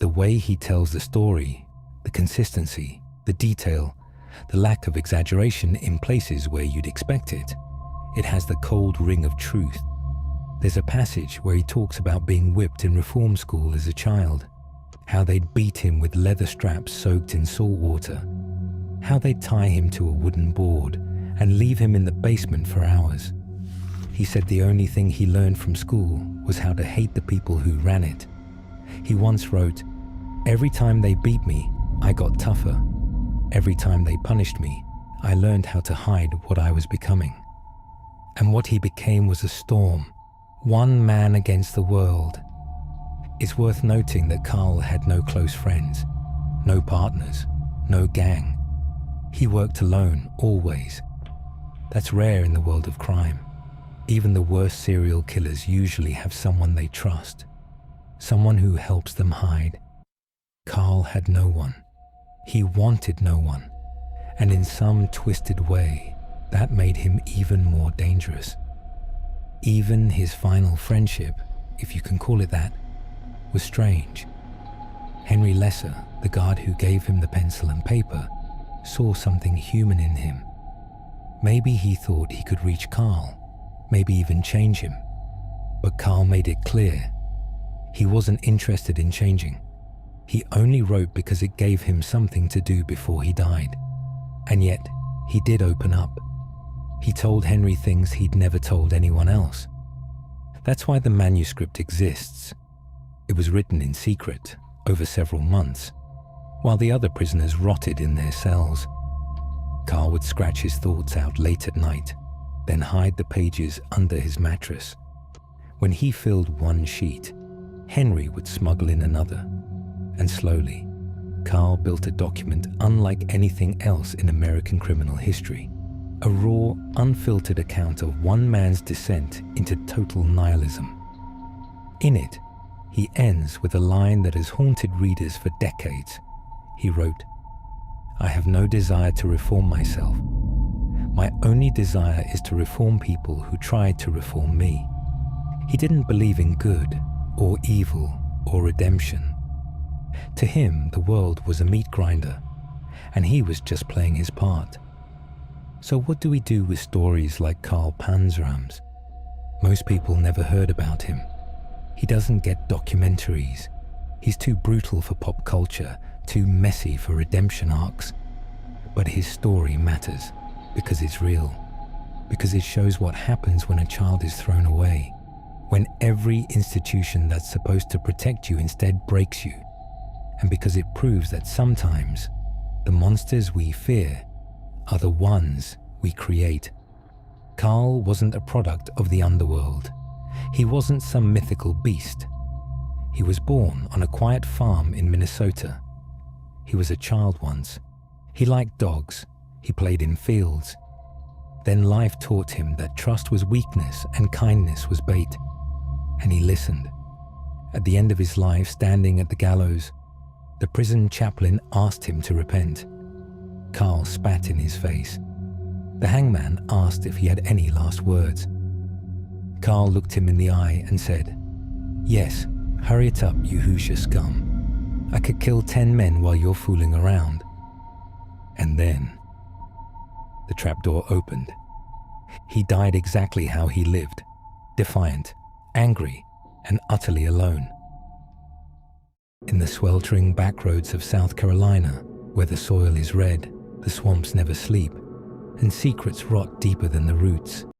The way he tells the story, the consistency, the detail, the lack of exaggeration in places where you'd expect it. It has the cold ring of truth. There's a passage where he talks about being whipped in reform school as a child, how they'd beat him with leather straps soaked in salt water, how they'd tie him to a wooden board and leave him in the basement for hours. He said the only thing he learned from school was how to hate the people who ran it. He once wrote, "Every time they beat me, I got tougher. Every time they punished me, I learned how to hide what I was becoming." And what he became was a storm, one man against the world. It's worth noting that Carl had no close friends, no partners, no gang. He worked alone, always. That's rare in the world of crime. Even the worst serial killers usually have someone they trust, someone who helps them hide. Carl had no one. He wanted no one. And in some twisted way, that made him even more dangerous. Even his final friendship, if you can call it that, was strange. Henry Lesser, the guard who gave him the pencil and paper, saw something human in him. Maybe he thought he could reach Carl, maybe even change him. But Carl made it clear he wasn't interested in changing. He only wrote because it gave him something to do before he died. And yet, he did open up. He told Henry things he'd never told anyone else. That's why the manuscript exists. It was written in secret, over several months, while the other prisoners rotted in their cells. Carl would scratch his thoughts out late at night, then hide the pages under his mattress. When he filled one sheet, Henry would smuggle in another. And slowly, Carl built a document unlike anything else in American criminal history. A raw, unfiltered account of one man's descent into total nihilism. In it, he ends with a line that has haunted readers for decades. He wrote, "I have no desire to reform myself. My only desire is to reform people who tried to reform me." He didn't believe in good or evil or redemption. To him, the world was a meat grinder, and he was just playing his part. So what do we do with stories like Carl Panzram's? Most people never heard about him. He doesn't get documentaries. He's too brutal for pop culture, too messy for redemption arcs. But his story matters because it's real, because it shows what happens when a child is thrown away, when every institution that's supposed to protect you instead breaks you, and because it proves that sometimes the monsters we fear are the ones we create. Carl wasn't a product of the underworld. He wasn't some mythical beast. He was born on a quiet farm in Minnesota. He was a child once. He liked dogs. He played in fields. Then life taught him that trust was weakness and kindness was bait. And he listened. At the end of his life, standing at the gallows, the prison chaplain asked him to repent. Carl spat in his face. The hangman asked if he had any last words. Carl looked him in the eye and said, "Yes, hurry it up, you Hoosier scum. I could kill 10 men while you're fooling around." And then the trapdoor opened. He died exactly how he lived, defiant, angry, and utterly alone. In the sweltering backroads of South Carolina, where the soil is red, the swamps never sleep, and secrets rot deeper than the roots,